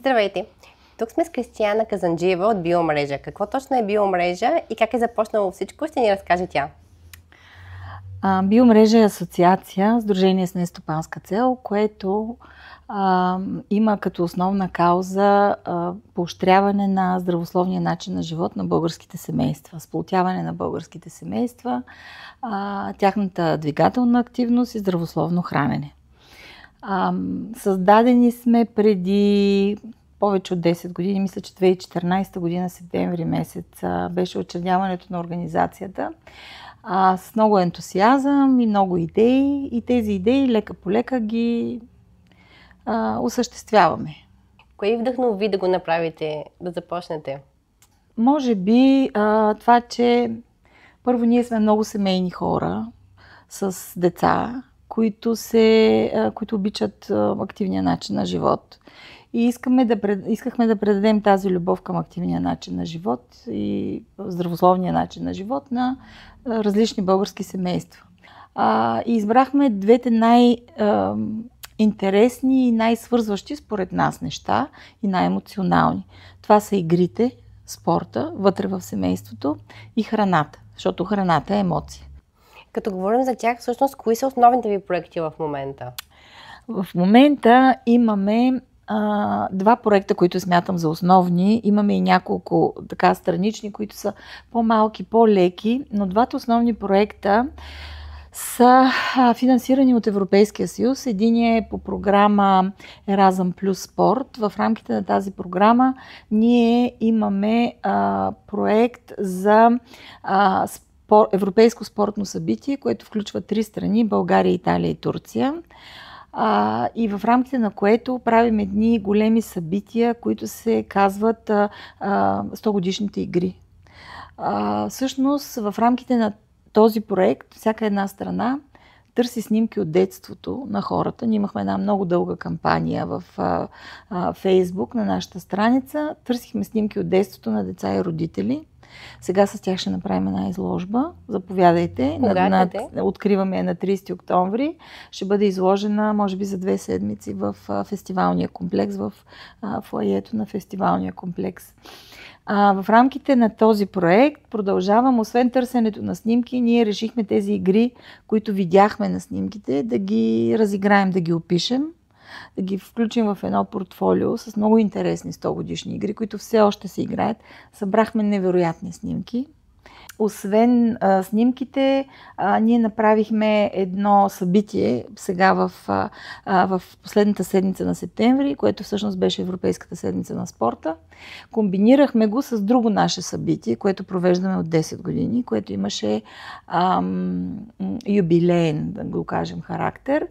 Здравейте! Тук сме с Кристияна Казанджиева от Биомрежа. Какво точно е Биомрежа и как е започнало всичко, ще ни разкаже тя. Биомрежа е асоциация, сдружение с нестопанска цел, което има като основна кауза поощряване на здравословния начин на живот на българските семейства, сплотяване на българските семейства, тяхната двигателна активност и здравословно хранене. Създадени сме преди повече от 10 години, мисля, че 2014 година, септември месец, беше учредяването на организацията. С много ентусиазъм и много идеи, и тези идеи лека по лека ги осъществяваме. Кое вдъхнови да го направите, да започнете? Може би това, че първо ние сме много семейни хора с деца, които обичат активния начин на живот. И искахме да предадем тази любов към активния начин на живот и здравословния начин на живот на различни български семейства. И избрахме двете най-интересни и най-свързващи според нас неща и най-емоционални. Това са игрите, спорта, вътре в семейството и храната, защото храната е емоция. Като говорим за тях, всъщност, кои са основните ви проекти в момента? В момента имаме два проекта, които смятам за основни. Имаме и няколко така странични, които са по-малки, по-леки, но двата основни проекта са финансирани от Европейския съюз. Единият е по програма Еразъм плюс спорт. В рамките на тази програма ние имаме проект за европейско спортно събитие, което включва 3 страни – България, Италия и Турция. И в рамките на което правим едни големи събития, които се казват 100 годишните игри. Всъщност в рамките на този проект всяка една страна търси снимки от детството на хората. Ние имахме една много дълга кампания в Фейсбук на нашата страница. Търсихме снимки от детството на деца и родители. Сега с тях ще направим една изложба. Заповядайте. Откриваме я на 30 октомври. Ще бъде изложена, може би, за 2 седмици в фестивалния комплекс, в фоайето на фестивалния комплекс. В рамките на този проект продължавам, освен търсенето на снимки, ние решихме тези игри, които видяхме на снимките, да ги разиграем, да ги опишем, да ги включим в едно портфолио с много интересни 100 годишни игри, които все още се играят. Събрахме невероятни снимки. Освен снимките, ние направихме едно събитие сега в последната седмица на септември, което всъщност беше Европейската седмица на спорта. Комбинирахме го с друго наше събитие, което провеждаме от 10 години, което имаше юбилеен, да го кажем, характер.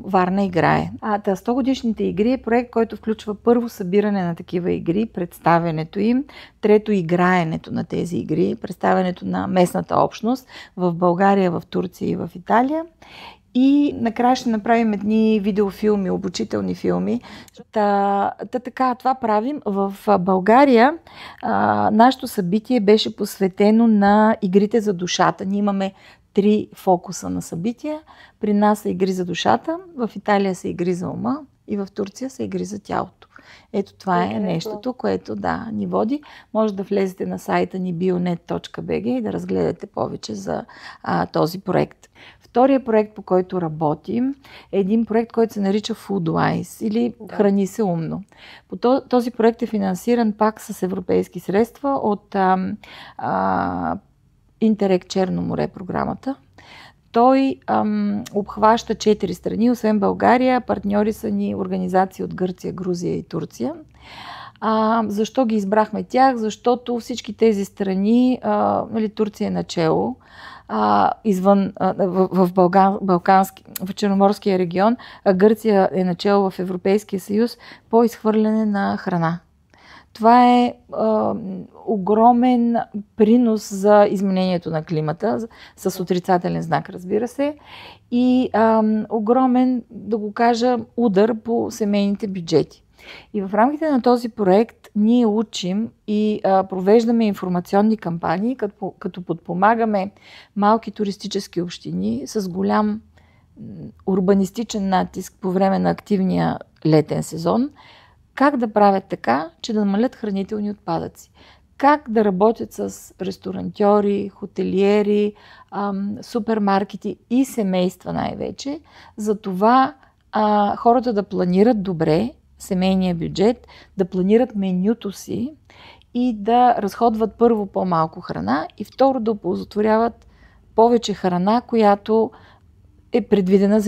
Варна играе. 100 годишните игри е проект, който включва първо събиране на такива игри, представянето им, трето играенето на тези игри, представянето на местната общност в България, в Турция и в Италия. И накрая ще направим едни видеофилми, обучителни филми. Така, това правим. В България нашето събитие беше посветено на игрите за душата. Ние имаме 3 фокуса на събития. При нас са игри за душата, в Италия са игри за ума и в Турция са игри за тялото. Ето това е нещото, което ни води. Може да влезете на сайта ни bionet.bg и да разгледате повече за този проект. Втория проект, по който работим, е един проект, който се нарича Foodwise или Храни се умно. Този проект е финансиран пак с европейски средства от Интерек Черно море програмата. Той обхваща 4 страни, освен България. Партньори са ни организации от Гърция, Грузия и Турция. Защо ги избрахме тях? Защото всички тези страни, Турция е начело, извън в Черноморския регион, а Гърция е начело в Европейския съюз по изхвърляне на храна. Това е огромен принос за изменението на климата, с отрицателен знак, разбира се, и огромен, да го кажа, удар по семейните бюджети. И в рамките на този проект ние учим и провеждаме информационни кампании, като подпомагаме малки туристически общини с голям урбанистичен натиск по време на активния летен сезон, как да правят така, че да намалят хранителни отпадъци. Как да работят с ресторантьори, хотелиери, супермаркети и семейства най-вече. За това хората да планират добре семейния бюджет, да планират менюто си и да разходват първо по-малко храна и второ да оползотворяват повече храна, която е предвидена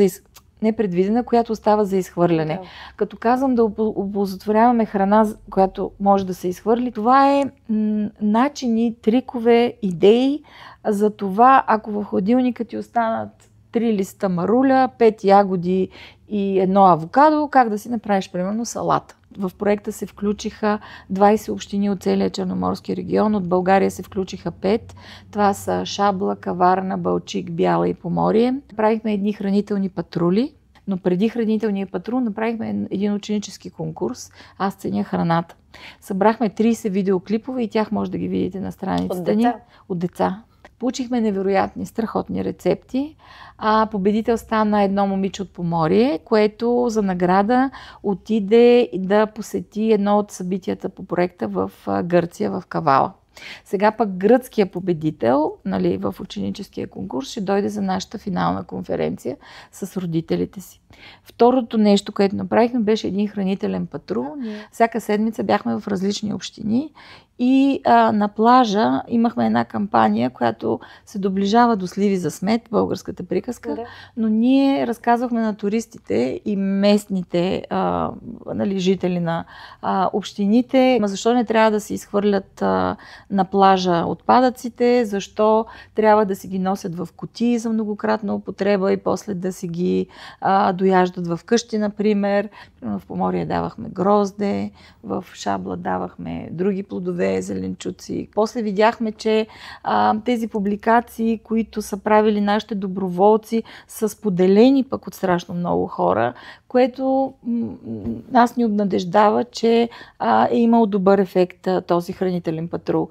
непредвидена, която остава за изхвърляне. Да. Като казвам да оползотворяваме храна, която може да се изхвърли, това е начини, трикове, идеи за това, ако в хладилника ти останат 3 листа маруля, 5 ягоди и едно авокадо, как да си направиш примерно салата. В проекта се включиха 20 общини от целия Черноморски регион. От България се включиха 5. Това са Шабла, Каварна, Балчик, Бяла и Поморие. Правихме едни хранителни патрули, но преди хранителния патрул направихме един ученически конкурс. Аз ценя храната. Събрахме 30 видеоклипове и тях може да ги видите на страницата ни. От деца. Получихме невероятни, страхотни рецепти. Победител стана едно момиче от Поморие, което за награда отиде да посети едно от събитията по проекта в Гърция, в Кавала. Сега пък гръцкият победител, в ученическия конкурс, ще дойде за нашата финална конференция с родителите си. Второто нещо, което направихме, беше един хранителен патрул. Всяка седмица бяхме в различни общини и на плажа имахме една кампания, която се доближава до Сливи за смет, българската приказка, но ние разказвахме на туристите и местните жители на общините, защо не трябва да се изхвърлят на плажа отпадъците, защо трябва да си ги носят в кутии за многократна употреба и после да си ги дояждат в къщи, например. В Поморие давахме грозде, в Шабла давахме други плодове, зеленчуци. После видяхме, че тези публикации, които са правили нашите доброволци, са споделени пък от страшно много хора, което нас ни обнадеждава, че е имал добър ефект този хранителен патрул.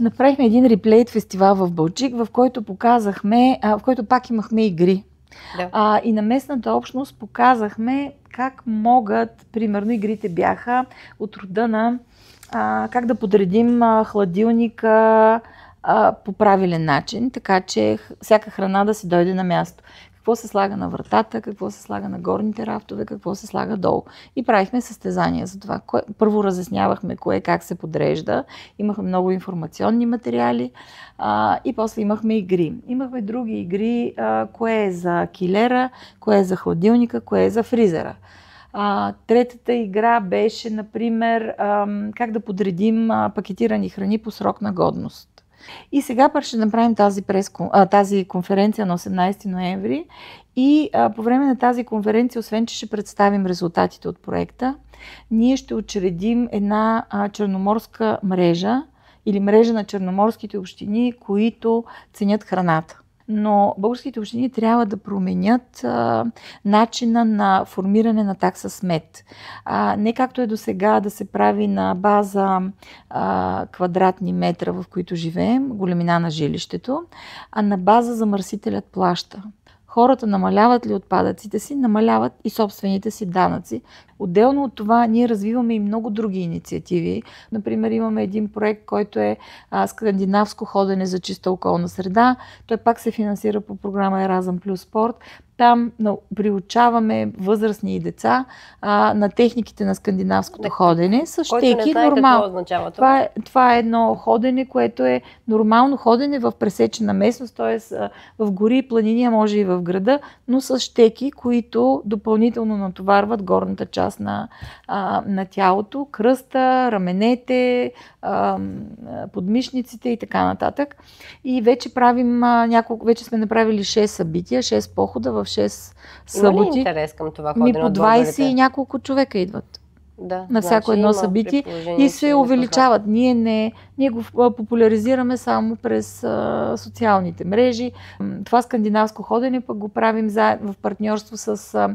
Направихме един реплейт фестивал в Балчик, в който показахме, в който пак имахме игри. Да. И на местната общност показахме как могат, примерно игрите бяха от рода на как да подредим хладилника по правилен начин, така че всяка храна да си дойде на място. Какво се слага на вратата, какво се слага на горните рафтове, какво се слага долу. И правихме състезания за това. Първо разяснявахме кое как се подрежда. Имахме много информационни материали и после имахме игри. Имахме други игри, кое е за килера, кое е за хладилника, кое е за фризера. Третата игра беше, например, как да подредим пакетирани храни по срок на годност. И сега пък ще направим тази конференция на 18 ноември и по време на тази конференция, освен че ще представим резултатите от проекта, ние ще учредим една черноморска мрежа или мрежа на черноморските общини, които ценят храната. Но българските общини трябва да променят начина на формиране на такса смет. Не както е до сега да се прави на база квадратни метра, в които живеем, големина на жилището, а на база замърсителят плаща. Хората намаляват ли отпадъците си, намаляват и собствените си данъци. Отделно от това ние развиваме и много други инициативи. Например, имаме един проект, който е скандинавско ходене за чиста околна среда. Той пак се финансира по програма Еразъм плюс спорт. Там приучаваме възрастни и деца на техниките на скандинавското ходене с щеки. Нормално. Това е едно ходене, което е нормално ходене в пресечена местност, т.е. в гори и планини, а може и в града, но с щеки, които допълнително натоварват горната част на тялото, кръста, раменете, подмишниците и така нататък. И вече правим вече сме направили 6 събития, 6 похода в 6 съботи. Има ли интерес към това ходене по 20 и няколко човека идват. Да, на всяко едно събитие и се увеличават. Ние го популяризираме само през социалните мрежи. Това скандинавско ходене пък го правим в партньорство с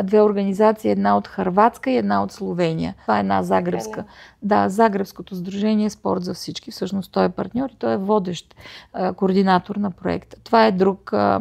две организации, една от Хърватска и една от Словения. Това е една загребска. Да, Загребското сдружение Спорт за всички. Всъщност той е партньор и той е водещ координатор на проекта. Това е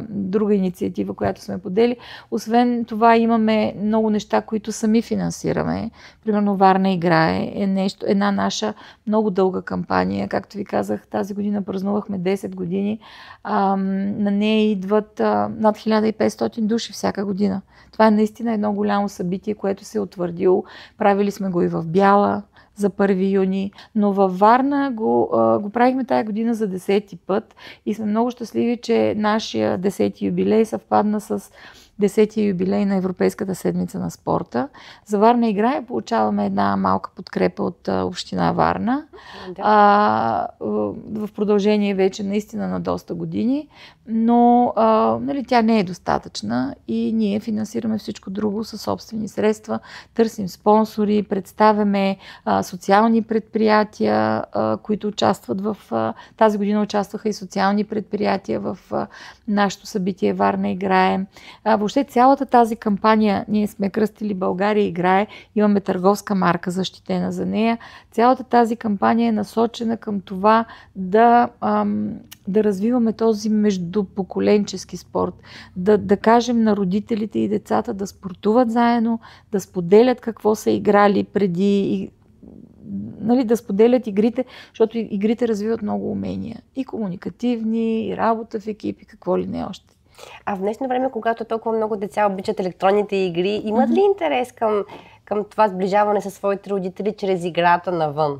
друга инициатива, която сме подели. Освен това имаме много неща, които сами финансираме. Примерно Варна играе е нещо, една наша много дълга кампания. Както ви казах, тази година празнувахме 10 години. На нея идват над 1500 души всяка година. Това е наистина едно голямо събитие, което се е утвърдило. Правили сме го и в Бяла за 1 юни, но във Варна го правихме тая година за 10-ти път и сме много щастливи, че нашия 10-ти юбилей съвпадна с 10-ти юбилей на Европейската седмица на спорта. За Варна играе получаваме една малка подкрепа от община Варна. В продължение вече наистина на доста години, но нали, тя не е достатъчна и ние финансираме всичко друго със собствени средства, търсим спонсори, представяме социални предприятия, които участват в... Тази година участваха и социални предприятия в нашето събитие Варна играе. Въобще цялата тази кампания, ние сме кръстили България играе, имаме търговска марка защитена за нея. Цялата тази кампания е насочена към това да развиваме този междупоколенчески спорт. Да кажем на родителите и децата да спортуват заедно, да споделят какво са играли преди, нали, да споделят игрите, защото игрите развиват много умения. И комуникативни, и работа в екип, и какво ли не още. А в днешно време, когато толкова много деца обичат електронните игри, имат ли интерес към това сближаване със своите родители чрез играта навън?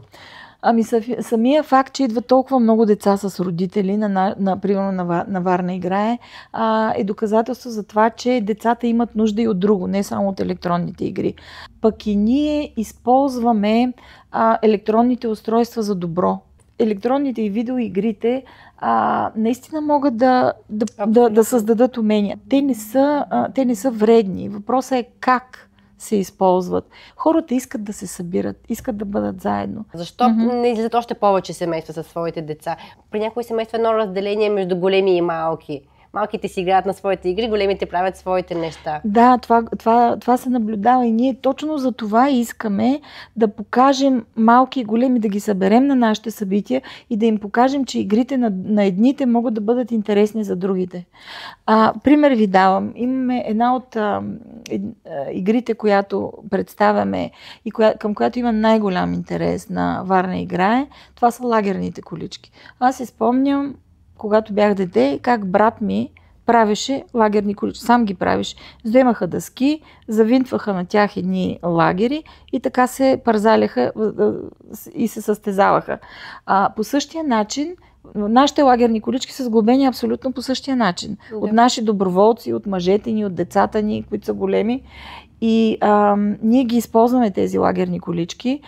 Ами самия факт, че идват толкова много деца с родители, примерно на Варна играе, е доказателство за това, че децата имат нужда и от друго, не само от електронните игри. Пък и ние използваме електронните устройства за добро. Електронните и видеоигрите наистина могат да създадат умения. Те не са вредни. Въпросът е как се използват. Хората искат да се събират, искат да бъдат заедно. Защо не излизат още повече семейства със своите деца? При някои семейства едно разделение между големи и малки. Малките си играят на своите игри, големите правят своите неща. Да, това се наблюдава и ние точно за това искаме да покажем малки и големи, да ги съберем на нашите събития и да им покажем, че игрите на едните могат да бъдат интересни за другите. Пример ви давам. Имаме една от игрите, която представяме и към която има най-голям интерес на Варна играе, това са лагерните колички. Аз си спомням, когато бях дете, как брат ми правеше лагерни колички. Сам ги правеше. Вземаха дъски, завинтваха на тях едни лагери и така се парзаляха и се състезаваха. По същия начин, нашите лагерни колички са сглобени абсолютно по същия начин. Да. От наши доброволци, от мъжете ни, от децата ни, които са големи. И ние ги използваме тези лагерни колички.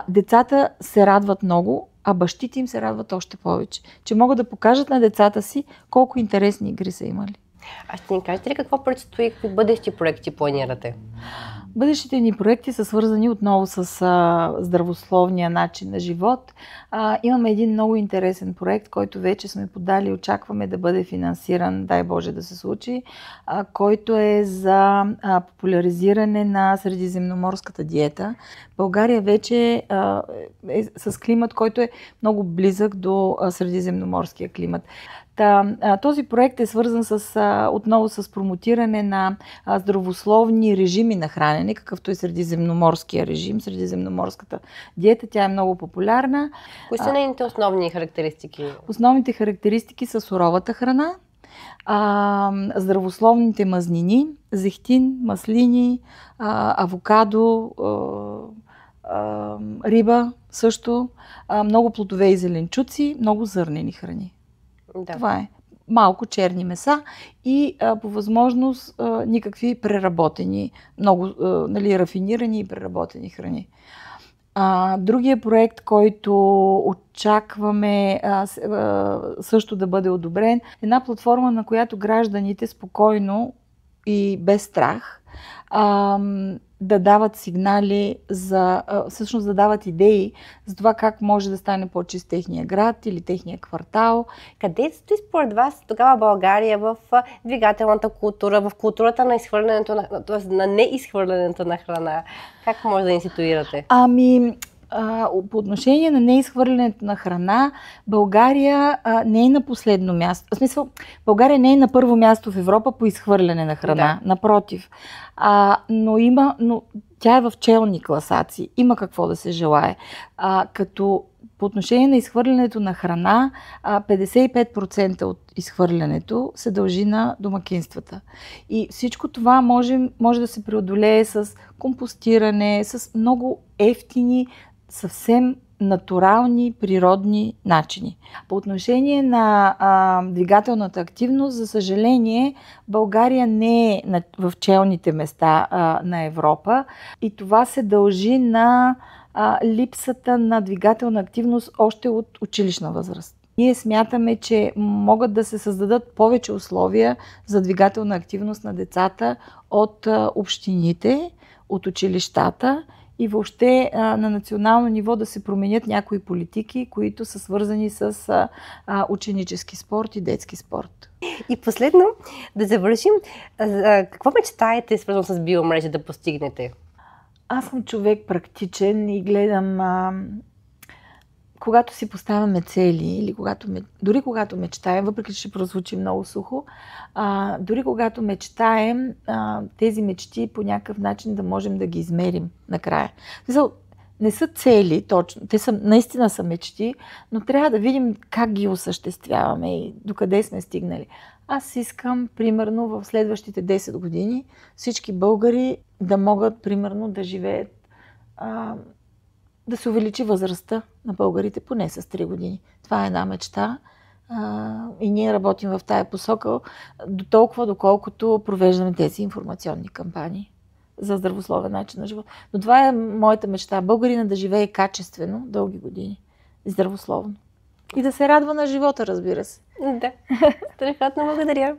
Децата се радват много, а бащите им се радват още повече, че могат да покажат на децата си колко интересни игри са имали. А ще ни кажете ли какво предстои, какви бъдещи проекти планирате? Бъдещите ни проекти са свързани отново с здравословния начин на живот. Имаме един много интересен проект, който вече сме подали и очакваме да бъде финансиран, дай Боже да се случи, който е за популяризиране на средиземноморската диета. България вече е с климат, който е много близък до средиземноморския климат. Този проект е свързан отново с промотиране на здравословни режими на хранене, какъвто е средиземноморския режим, средиземноморската диета. Тя е много популярна. Кои са нейните основни характеристики? Основните характеристики са суровата храна, здравословните мазнини, зехтин, маслини, авокадо, риба също, много плодове и зеленчуци, много зърнени храни. Да. Това е. Малко черни меса и по възможност никакви преработени, много рафинирани и преработени храни. Другия проект, който очакваме също да бъде одобрен, една платформа, на която гражданите спокойно и без страх да дават сигнали, всъщност да дават идеи за това как може да стане по-чист техния град или техния квартал. Къде стои според вас тогава България в двигателната култура, в културата на изхвърлянето на неизхвърлянето на храна? Как може да ни ситуирате? По отношение на неизхвърлянето на храна, България не е на последно място. В смисъл, България не е на първо място в Европа по изхвърляне на храна. Да. Напротив. Но тя е в челни класации, има какво да се желае. Като по отношение на изхвърлянето на храна, 55% от изхвърлянето се дължи на домакинствата. И всичко това може да се преодолее с компостиране, с много евтини, съвсем натурални, природни начини. По отношение на двигателната активност, за съжаление, България не е в челните места на Европа и това се дължи на липсата на двигателна активност още от училищна възраст. Ние смятаме, че могат да се създадат повече условия за двигателна активност на децата от общините, от училищата и въобще на национално ниво да се променят някои политики, които са свързани с ученически спорт и детски спорт. И последно, да завършим, какво мечтаете, свързано с биомрежи, да постигнете? Аз съм човек практичен и гледам, когато си поставяме цели или дори когато мечтаем, въпреки че ще прозвучи много сухо, дори когато мечтаем, тези мечти по някакъв начин да можем да ги измерим накрая. Не са цели точно, наистина са мечти, но трябва да видим как ги осъществяваме и докъде сме стигнали. Аз искам, примерно, в следващите 10 години всички българи да могат, примерно, да живеят, да се увеличи възрастта на българите поне с 3 години. Това е една мечта и ние работим в тая посока до толкова, доколкото провеждаме тези информационни кампании за здравословен начин на живот. Но това е моята мечта. Българина да живее качествено дълги години. Здравословно. И да се радва на живота, разбира се. Да. Страхотно благодаря.